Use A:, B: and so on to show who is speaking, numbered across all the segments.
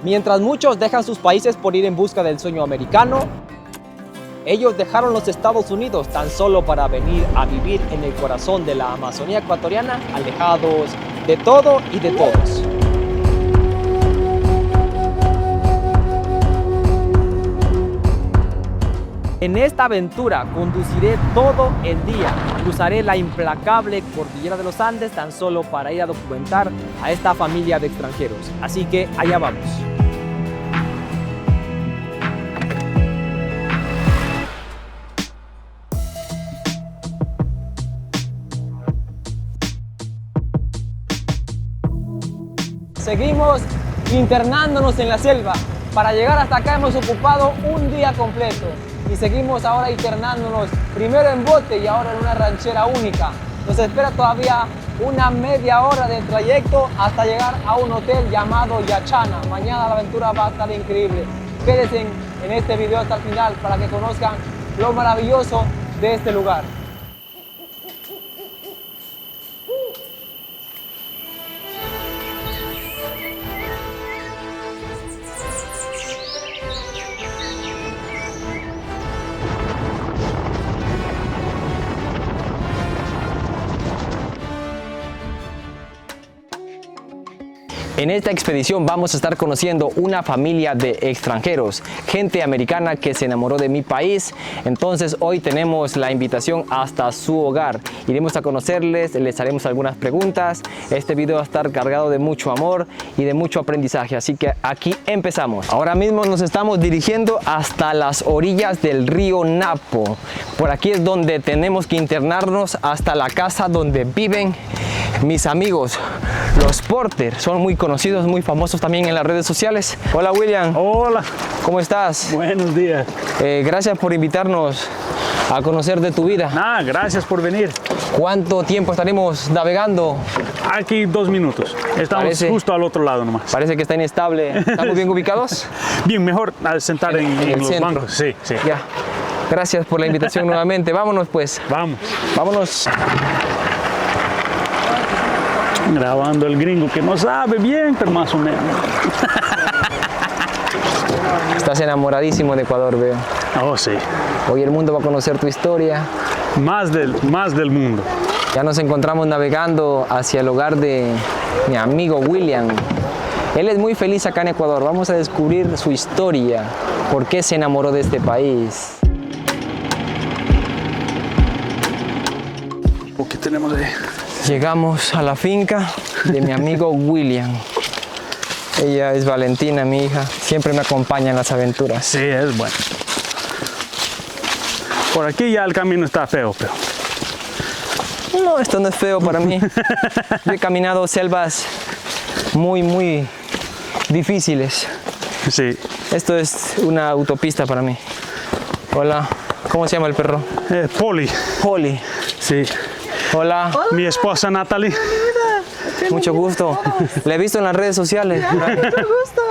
A: Mientras muchos dejan sus países por ir en busca del sueño americano, ellos dejaron los Estados Unidos tan solo para venir a vivir en el corazón de la Amazonía ecuatoriana, alejados de todo y de todos. En esta aventura conduciré todo el día, cruzaré la implacable cordillera de los Andes tan solo para ir a documentar a esta familia de extranjeros. Así que allá vamos. Seguimos internándonos en la selva. Para llegar hasta acá hemos ocupado un día completo. Y seguimos ahora internándonos, primero en bote y ahora en una ranchera única. Nos espera todavía una media hora de trayecto hasta llegar a un hotel llamado Yachana. Mañana la aventura va a estar increíble. Quédense en este video hasta el final para que conozcan lo maravilloso de este lugar. En esta expedición vamos a estar conociendo una familia de extranjeros, gente americana que se enamoró de mi país. Entonces hoy tenemos la invitación hasta su hogar. Iremos a conocerles, les haremos algunas preguntas. Este video va a estar cargado de mucho amor y de mucho aprendizaje, así que aquí empezamos. Ahora mismo nos estamos dirigiendo hasta las orillas del río Napo. Por aquí es donde tenemos que internarnos hasta la casa donde viven mis amigos, los Porter. Son muy conocidos, muy famosos también en las redes sociales. Hola William.
B: Hola.
A: ¿Cómo estás?
B: Buenos días.
A: Gracias por invitarnos a conocer de tu vida.
B: Gracias por venir.
A: ¿Cuánto tiempo estaremos navegando?
B: Aquí 2 minutos. Estamos justo al otro lado nomás.
A: Parece que está inestable. ¿Estamos bien ubicados?
B: Bien, mejor al sentar en los
A: centro.
B: bancos. Sí, sí.
A: Ya. Gracias por la invitación nuevamente. Vámonos pues.
B: Vamos.
A: Vámonos.
B: Grabando el gringo que no sabe bien, pero más o menos.
A: Estás enamoradísimo de Ecuador, veo.
B: Oh, sí.
A: Hoy el mundo va a conocer tu historia.
B: Más del mundo.
A: Ya nos encontramos navegando hacia el hogar de mi amigo William. Él es muy feliz acá en Ecuador. Vamos a descubrir su historia, por qué se enamoró de este país.
B: ¿Qué tenemos ahí?
A: Llegamos a la finca de mi amigo William. Ella es Valentina, mi hija. Siempre me acompaña en las aventuras.
B: Sí, es bueno. Por aquí ya el camino está feo, pero...
A: No, esto no es feo para mí. Yo he caminado selvas muy difíciles.
B: Sí.
A: Esto es una autopista para mí. Hola, ¿cómo se llama el perro?
B: Poli.
A: Poli.
B: Sí.
A: Hola.
B: Mi esposa Natalie.
A: Mucho gusto. La he visto en las redes sociales.
C: Mucho gusto.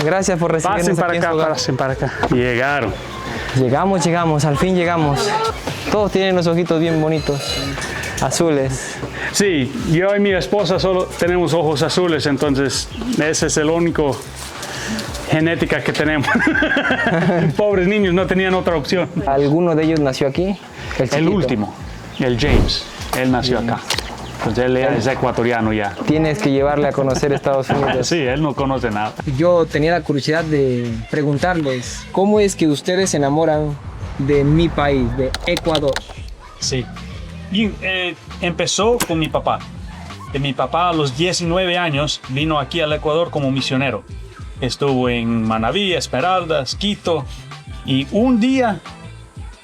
A: Gracias por recibirnos
B: Pasen para
A: aquí en
B: acá,
A: su hogar.
B: pasen para acá. Llegaron.
A: Llegamos, al fin llegamos. Todos tienen los ojitos bien bonitos, azules.
B: Sí, yo y mi esposa solo tenemos ojos azules, entonces ese es el único genética que tenemos. Pobres niños, no tenían otra opción.
A: ¿Alguno de ellos nació aquí?
B: El último, el James, él nació acá. Entonces él es ecuatoriano ya.
A: Tienes que llevarle a conocer Estados Unidos.
B: Sí, él no conoce nada.
A: Yo tenía la curiosidad de preguntarles, ¿cómo es que ustedes se enamoran de mi país, de Ecuador?
B: Sí. Y, empezó con mi papá. Mi papá a los 19 años vino aquí al Ecuador como misionero. Estuvo en Manabí, Esmeraldas, Quito. Y un día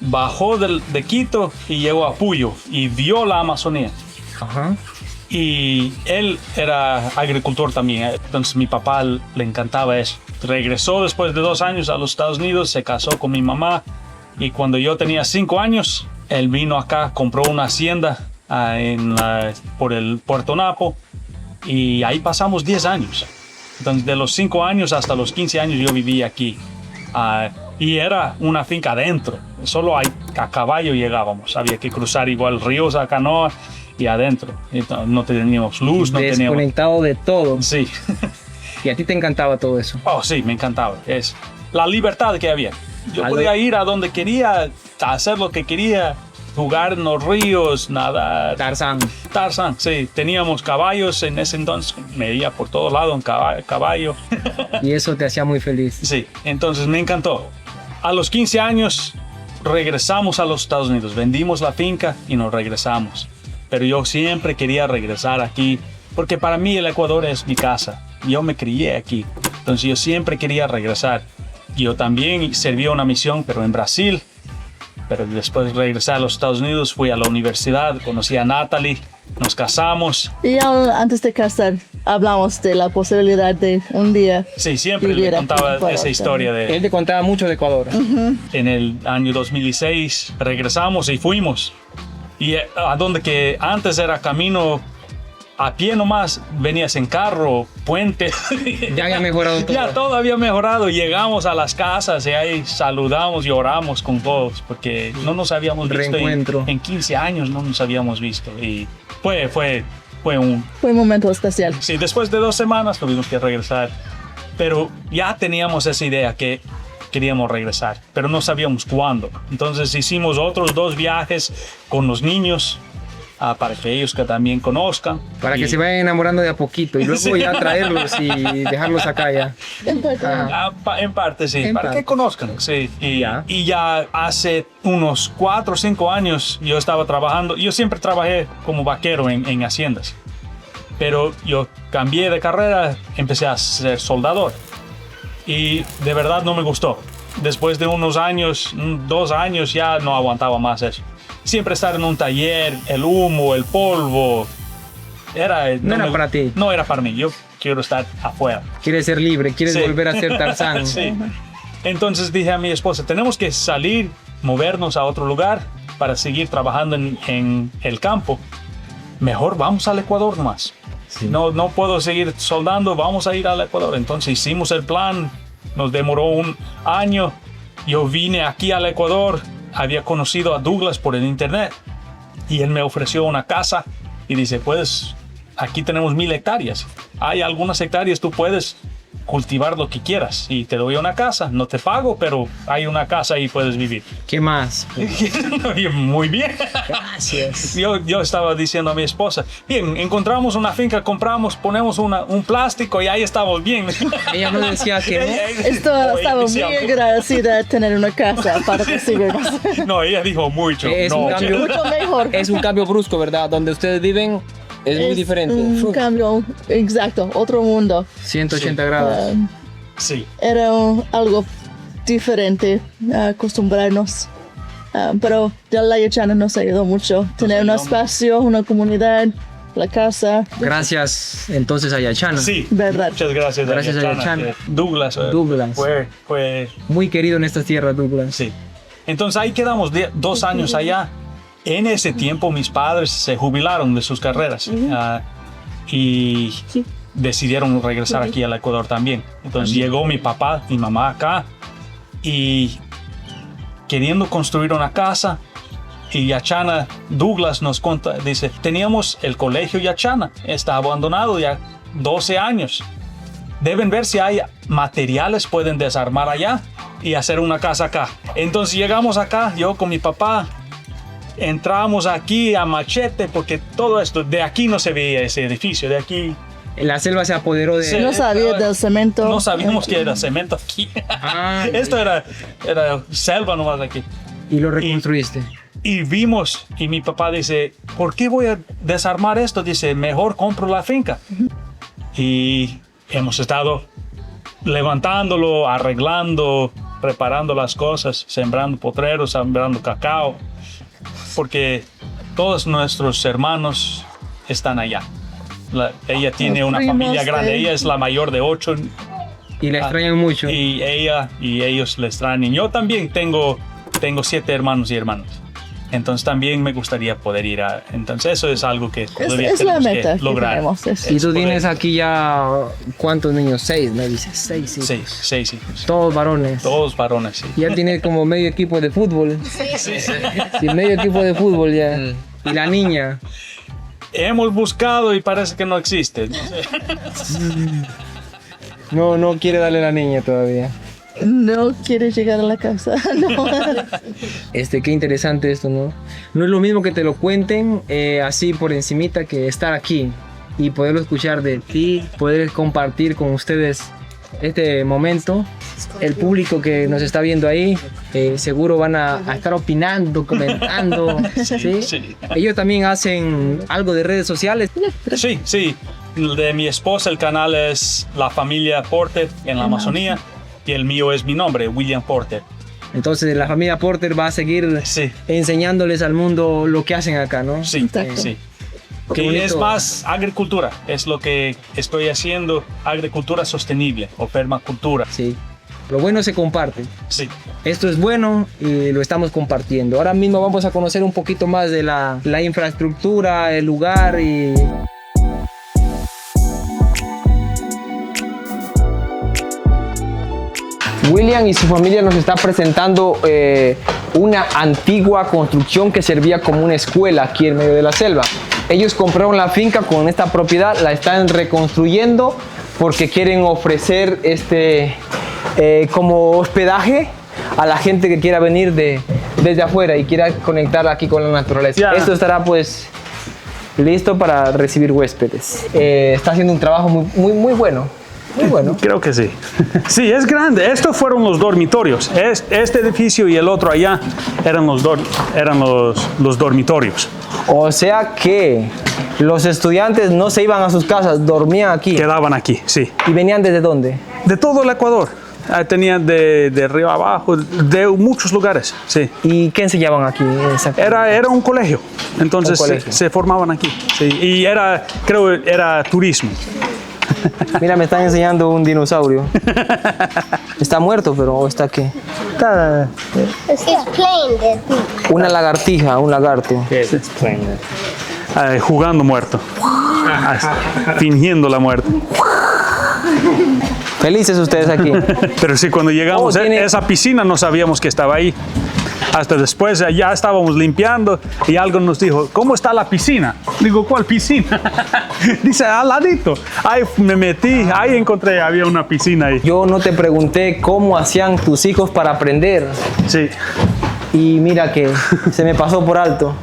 B: bajó de Quito y llegó a Puyo y vio la Amazonía.
A: Ajá.
B: Y él era agricultor también, entonces mi papá le encantaba eso. Regresó después de 2 años a los Estados Unidos, se casó con mi mamá y cuando yo tenía 5 años, él vino acá, compró una hacienda por el Puerto Napo y ahí pasamos 10 años. Entonces de los 5 años hasta los 15 años yo viví aquí. Y era una finca adentro, solo a caballo llegábamos, había que cruzar igual ríos a canoa y adentro. No teníamos luz, no teníamos...
A: Desconectado de todo.
B: Sí.
A: Y a ti te encantaba todo eso.
B: Oh, sí, me encantaba. Es la libertad que había. Yo
A: Algo-
B: podía ir a donde quería, hacer lo que quería, jugar en los ríos, nadar.
A: Tarzán.
B: Tarzán, sí. Teníamos caballos en ese entonces. Me iba por todos lados en caballo.
A: Y eso te hacía muy feliz.
B: Sí, entonces me encantó. A los 15 años regresamos a los Estados Unidos. Vendimos la finca y nos regresamos. Pero yo siempre quería regresar aquí porque para mí el Ecuador es mi casa. Yo me crié aquí. Entonces yo siempre quería regresar. Yo también serví una misión, pero en Brasil. Pero después de regresar a los Estados Unidos, fui a la universidad, conocí a Natalie, nos casamos.
C: Y antes de casar, hablamos de la posibilidad de un día.
B: Sí, siempre
C: Vivir
B: le
C: aquí,
B: contaba
C: bueno,
B: esa historia de...
A: Él te contaba mucho de Ecuador.
B: En el año 2016 regresamos y fuimos. Y a donde que antes era camino a pie nomás, venías en carro, puente.
A: Ya había mejorado todo.
B: Ya todo había mejorado. Llegamos a las casas y ahí saludamos y oramos con todos porque no nos habíamos visto
A: Reencuentro.
B: en 15 años, no nos habíamos visto. Y fue un...
C: Fue un momento especial.
B: Sí, después de 2 semanas tuvimos que regresar. Pero ya teníamos esa idea que queríamos regresar, pero no sabíamos cuándo. Entonces hicimos otros 2 viajes con los niños para que ellos que también conozcan.
A: Para que
B: Y-
A: se vayan enamorando de a poquito y luego
B: Sí.
A: ya traerlos y dejarlos acá ya. Ajá.
B: En parte sí,
A: En
B: para
A: parte.
B: que conozcan, sí.
A: Ya.
B: Y ya hace unos 4 o 5 años yo estaba trabajando, yo siempre trabajé como vaquero en haciendas, pero yo cambié de carrera, empecé a ser soldador y de verdad no me gustó. Después de unos años, 2 años, ya no aguantaba más eso. Siempre estar en un taller, el humo, el polvo,
A: No era para ti.
B: No era para mí, yo quiero estar afuera.
A: Quieres ser libre, quieres
B: Sí.
A: volver a ser Tarzán.
B: Sí. Entonces dije a mi esposa, tenemos que salir, movernos a otro lugar para seguir trabajando en el campo. Mejor vamos al Ecuador nomás.
A: Sí.
B: No puedo seguir soldando, vamos a ir al Ecuador. Entonces hicimos el plan, nos demoró 1 año. Yo vine aquí al Ecuador, había conocido a Douglas por el internet y él me ofreció una casa y dice, pues aquí tenemos 1000 hectáreas. Hay algunas hectáreas, tú puedes cultivar lo que quieras y te doy una casa, no te pago, pero hay una casa y puedes vivir.
A: ¿Qué más?
B: Y muy bien.
A: Gracias.
B: Yo estaba diciendo a mi esposa, bien, encontramos una finca, compramos, ponemos un plástico y ahí estamos bien.
A: Ella no decía que no.
C: Estaba muy
B: decía,
C: agradecida de tener una casa para recibirnos.
B: no, ella dijo mucho.
A: Es
B: no,
A: un cambio.
C: Mucho mejor.
A: Es un cambio brusco, ¿verdad? Donde ustedes viven es muy diferente.
C: Un cambio, exacto, otro mundo.
A: 180 grados.
B: Sí,
C: Era algo diferente a acostumbrarnos. Pero ya la Yachana nos ayudó mucho. Tener un
B: ayudó
C: espacio, una comunidad, la casa.
A: Gracias entonces a Yachana.
B: sí.
C: Verdad.
B: Muchas gracias,
A: Gracias a Yachana.
B: que Douglas.
A: Douglas.
B: Fue,
A: Muy querido en esta tierra, Douglas.
B: sí. Entonces ahí quedamos 2 años allá. En ese tiempo mis padres se jubilaron de sus carreras y
C: Sí.
B: decidieron regresar aquí al Ecuador también. Entonces llegó mi papá, mi mamá acá y queriendo construir una casa. Y Yachana, Douglas nos cuenta, dice, teníamos el colegio Yachana, está abandonado ya 12 años. Deben ver si hay materiales, pueden desarmar allá y hacer una casa acá. Entonces llegamos acá, yo con mi papá, entramos aquí a machete porque todo esto, de aquí no se veía ese edificio, de aquí
A: La selva se apoderó de...
B: Sí.
C: No sabía del cemento.
B: no sabíamos que era cemento aquí.
A: Ah,
B: Esto era selva nomás aquí.
A: y lo reconstruiste.
B: Y vimos, y mi papá dice, ¿por qué voy a desarmar esto? Dice, mejor compro la finca. Y hemos estado levantándolo, arreglando, preparando las cosas, sembrando potreros, sembrando cacao, porque todos nuestros hermanos están allá. Ella tiene
C: Los
B: una
C: primos
B: familia grande,
C: de-
B: ella es la mayor de 8
A: Y la extrañan mucho.
B: y ella y ellos le extrañan. Yo también tengo 7 hermanos y hermanas. Entonces también me gustaría poder ir a... Entonces eso es algo que todavía
C: Es la
B: tenemos
C: meta
B: que
C: que
B: lograr.
C: tenemos, es-
A: Y tú
B: poder-
A: tienes aquí ya... ¿Cuántos niños? 6, me dices. 6 hijos.
B: 6 hijos.
A: Todos varones.
B: Todos varones, sí.
A: Ya tiene como medio equipo de fútbol. Sí, medio equipo de fútbol ya. Y la niña.
B: Hemos buscado y parece que no existe. No sé.
A: No quiere darle a la niña todavía.
C: No quiere llegar a la casa. No.
A: Qué interesante esto, ¿no? No es lo mismo que te lo cuenten así por encimita que estar aquí y poderlo escuchar de ti, poder compartir con ustedes este momento. El público que nos está viendo ahí seguro van a estar opinando, comentando. ¿Sí?
B: Sí.
A: Ellos también hacen algo de redes sociales.
B: Sí, sí. De mi esposa el canal es La Familia Porter en la Amazonía y el mío es mi nombre, William Porter.
A: Entonces la familia Porter va a seguir
B: Sí.
A: enseñándoles al mundo lo que hacen acá, ¿no?
B: Sí,
C: Exacto.
B: sí.
A: Qué
B: Que
A: bonito.
B: es más agricultura, es lo que estoy haciendo, agricultura sostenible o permacultura.
A: Sí. Lo bueno se comparte.
B: Sí.
A: Esto es bueno y lo estamos compartiendo. Ahora mismo vamos a conocer un poquito más de la infraestructura, el lugar y... William y su familia nos está presentando una antigua construcción que servía como una escuela aquí en medio de la selva. Ellos compraron la finca con esta propiedad, la están reconstruyendo porque quieren ofrecer como hospedaje a la gente que quiera venir desde afuera y quiera conectar aquí con la naturaleza.
B: Ya.
A: Esto estará pues listo para recibir huéspedes. Está haciendo un trabajo muy bueno. Muy bueno.
B: Creo que sí. Sí, es grande. Estos fueron los dormitorios. Este edificio y el otro allá eran los dormitorios.
A: O sea que los estudiantes no se iban a sus casas, dormían aquí.
B: Quedaban aquí, sí.
A: ¿Y venían desde dónde?
B: De todo el Ecuador. Tenían de río abajo, de muchos lugares, sí.
A: ¿Y qué enseñaban aquí exactamente?
B: Era un colegio. Entonces
A: Un colegio.
B: Se formaban aquí. Sí. Y creo era turismo.
A: Mira, me están enseñando un dinosaurio. Está muerto, pero ¿está qué?
B: Está,
D: It's plain dead.
A: Una lagartija, un lagarto.
B: jugando muerto. Fingiendo la muerte.
A: Felices ustedes aquí.
B: Pero sí, cuando llegamos
A: Oh, tiene-
B: a esa piscina no sabíamos que estaba ahí. Hasta después ya estábamos limpiando y algo nos dijo, ¿cómo está la piscina? Digo, ¿cuál piscina? Dice, al ladito. Ahí me metí, ahí encontré, había una piscina ahí.
A: Yo no te pregunté cómo hacían tus hijos para aprender.
B: Sí,
A: Y mira que se me pasó por alto.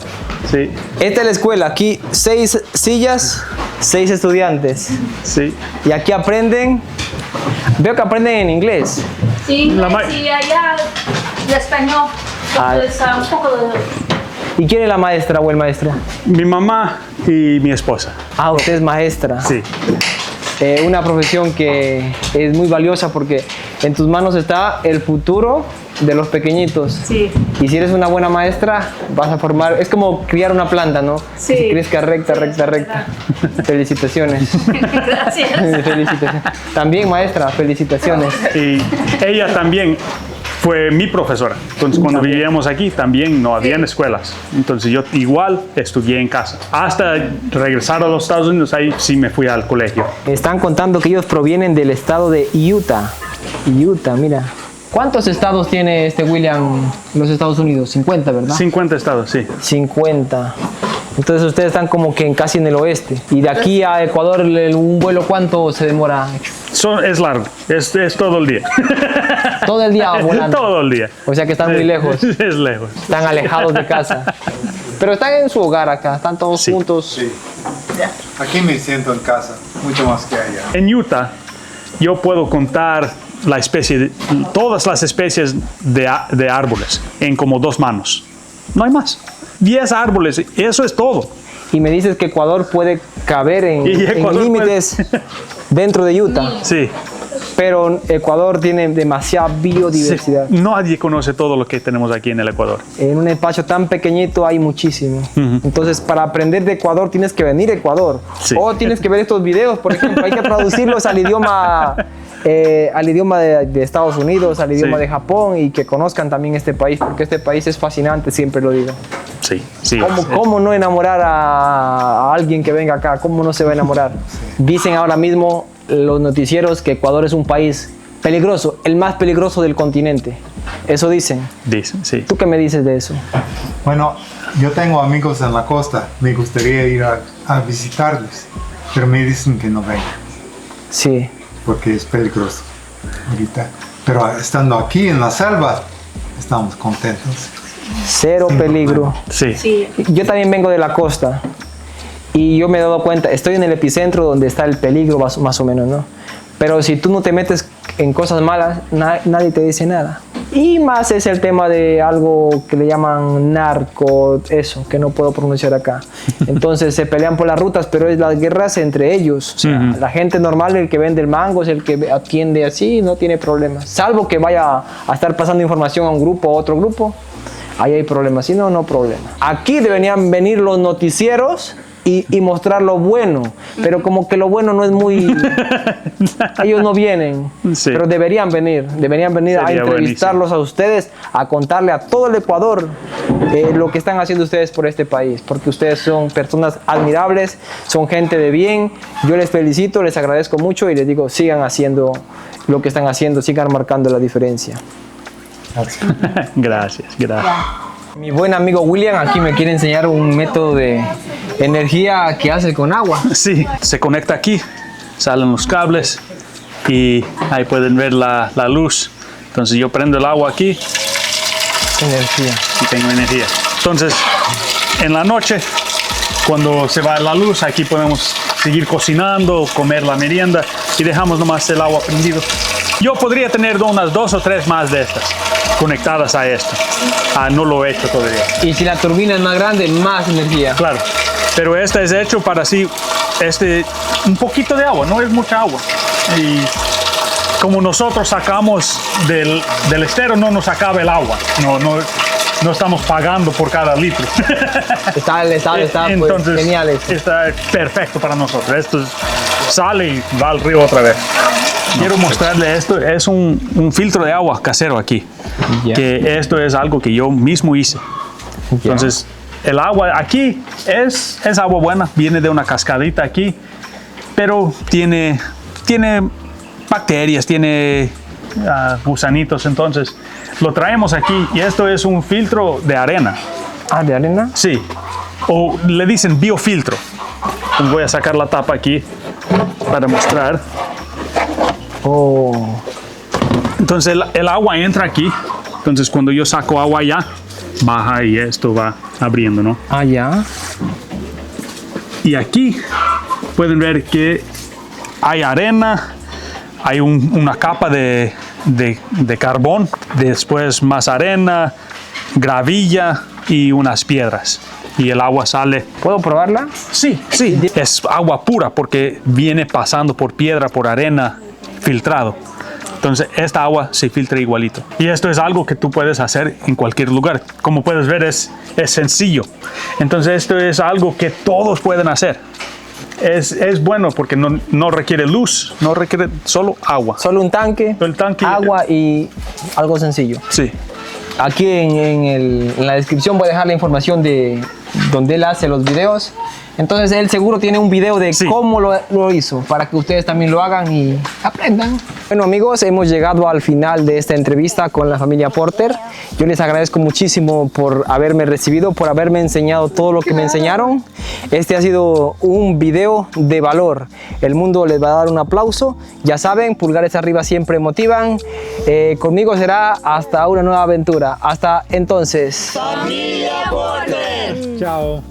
B: sí,
A: Esta es la escuela. Aquí 6 sillas, 6 estudiantes.
B: sí.
A: Y aquí aprenden. Veo que aprenden en inglés.
E: Sí,
B: La ma-
E: sí, allá de español.
A: Ah.
E: Entonces, un poco de...
A: ¿Y quién es la maestra o el maestro?
B: Mi mamá y mi esposa.
A: Ah, usted es maestra.
B: Sí,
A: Una profesión que es muy valiosa porque en tus manos está el futuro de los pequeñitos.
E: Sí.
A: Y si eres una buena maestra, vas a formar... Es como criar una planta, ¿no?
E: Sí.
A: Que crezca recta,
E: Sí,
A: recta,
E: es
A: recta. Felicitaciones.
E: Gracias.
A: Felicitaciones. También, maestra, felicitaciones.
B: y ella también fue mi profesora. Entonces, cuando vivíamos aquí, también no habían escuelas. Entonces, yo igual estudié en casa. Hasta regresar a los Estados Unidos, ahí sí me fui al colegio.
A: Están contando que ellos provienen del estado de Utah. Utah, mira. ¿Cuántos estados tiene William en los Estados Unidos? 50, ¿verdad?
B: 50 estados, sí.
A: 50. Entonces ustedes están como que casi en el oeste. Y de aquí a Ecuador, un vuelo, ¿cuánto se demora?
B: Es largo, es todo el día.
A: Todo el día volando.
B: Todo el día.
A: O sea que están muy lejos.
B: Es lejos.
A: Están alejados de casa. Pero están en su hogar acá, están todos
B: Sí.
A: juntos.
F: Sí. Aquí me siento en casa, mucho más que allá.
B: En Utah, yo puedo contar todas las especies de árboles en como 2 manos. No hay más. 10 árboles, eso es todo.
A: Y me dices que Ecuador puede caber en
B: Y Ecuador
A: límites dentro de Utah.
B: Sí.
A: Pero Ecuador tiene demasiada biodiversidad.
B: Nadie conoce todo lo que tenemos aquí en el Ecuador.
A: En un espacio tan pequeñito hay muchísimo. Entonces, para aprender de Ecuador tienes que venir a Ecuador.
B: Sí.
A: O tienes que ver estos videos, por ejemplo. Hay que traducirlos al idioma de Estados Unidos, al idioma
B: Sí.
A: de Japón y que conozcan también este país, porque este país es fascinante, siempre lo digo.
B: Sí, sí.
A: ¿Cómo no enamorar a alguien que venga acá? ¿Cómo no se va a enamorar? Dicen ahora mismo los noticieros que Ecuador es un país peligroso, el más peligroso del continente. Eso dicen.
B: Dicen, sí.
A: ¿Tú qué me dices de eso?
F: Bueno, yo tengo amigos en la costa, me gustaría ir a visitarles, pero me dicen que no vengan.
A: Sí.
F: porque es peligroso ahorita. Pero estando aquí en la selva, estamos contentos.
A: Cero peligro.
B: Sí.
A: Yo también vengo de la costa y yo me he dado cuenta, estoy en el epicentro donde está el peligro más o menos, ¿no? Pero si tú no te metes en cosas malas, nadie te dice nada. Y más es el tema de algo que le llaman narco, eso, que no puedo pronunciar acá. Entonces se pelean por las rutas, pero es las guerras entre ellos. O sea, la gente normal, el que vende el mango, es el que atiende así, no tiene problemas. Salvo que vaya a estar pasando información a un grupo o a otro grupo, ahí hay problemas, si no, no problema. Aquí deberían venir los noticieros y mostrar lo bueno, pero como que lo bueno no es muy... ellos no vienen, pero deberían venir a entrevistarlos a ustedes, a contarle a todo el Ecuador lo que están haciendo ustedes por este país, porque ustedes son personas admirables, son gente de bien. Yo les felicito, les agradezco mucho y les digo, sigan haciendo lo que están haciendo, sigan marcando la diferencia.
B: Gracias.
A: Mi buen amigo William aquí me quiere enseñar un método de energía que hace con agua.
B: Sí, se conecta aquí, salen los cables y ahí pueden ver la luz. Entonces yo prendo el agua aquí
A: Energía.
B: y tengo energía. Entonces en la noche, cuando se va la luz, aquí podemos seguir cocinando, comer la merienda y dejamos nomás el agua prendido. Yo podría tener unas 2 o 3 más de estas conectadas a esto. No lo he hecho todavía.
A: Y si la turbina es más grande, más energía.
B: Claro, pero este es hecho para así, un poquito de agua, no es mucha agua. Y como nosotros sacamos del estero, no nos acaba el agua, no estamos pagando por cada litro.
A: Está
B: Entonces,
A: pues, genial.
B: Está perfecto para nosotros. Esto sale y va al río otra vez. Quiero mostrarle esto, es un filtro de agua casero aquí, que esto es algo que yo mismo hice. Entonces, el agua aquí es agua buena, viene de una cascadita aquí, pero tiene bacterias, tiene gusanitos, entonces lo traemos aquí y esto es un filtro de arena.
A: ¿De arena?
B: Sí, o le dicen biofiltro. Entonces voy a sacar la tapa aquí para mostrar. Entonces el agua entra aquí, entonces cuando yo saco agua allá, baja y esto va abriendo, ¿no?
A: Ya.
B: Y aquí pueden ver que hay arena, hay una capa de carbón, después más arena, gravilla y unas piedras. Y el agua sale.
A: ¿Puedo probarla?
B: Sí, es agua pura porque viene pasando por piedra, por arena, filtrado. Entonces esta agua se filtra igualito. Y esto es algo que tú puedes hacer en cualquier lugar. Como puedes ver es sencillo. Entonces esto es algo que todos pueden hacer. Es bueno porque no requiere luz, no requiere solo agua.
A: Solo un tanque, agua y algo sencillo.
B: Sí.
A: Aquí en la descripción voy a dejar la información de donde él hace los videos. Entonces él seguro tiene un video de cómo lo hizo, para que ustedes también lo hagan y aprendan. Bueno amigos, hemos llegado al final de esta entrevista con la familia Porter. Yo les agradezco muchísimo por haberme recibido, por haberme enseñado todo lo que me enseñaron. Este ha sido un video de valor. El mundo les va a dar un aplauso. Ya saben, pulgares arriba siempre motivan. Conmigo será hasta una nueva aventura. Hasta entonces.
G: Familia Porter.
B: Chao.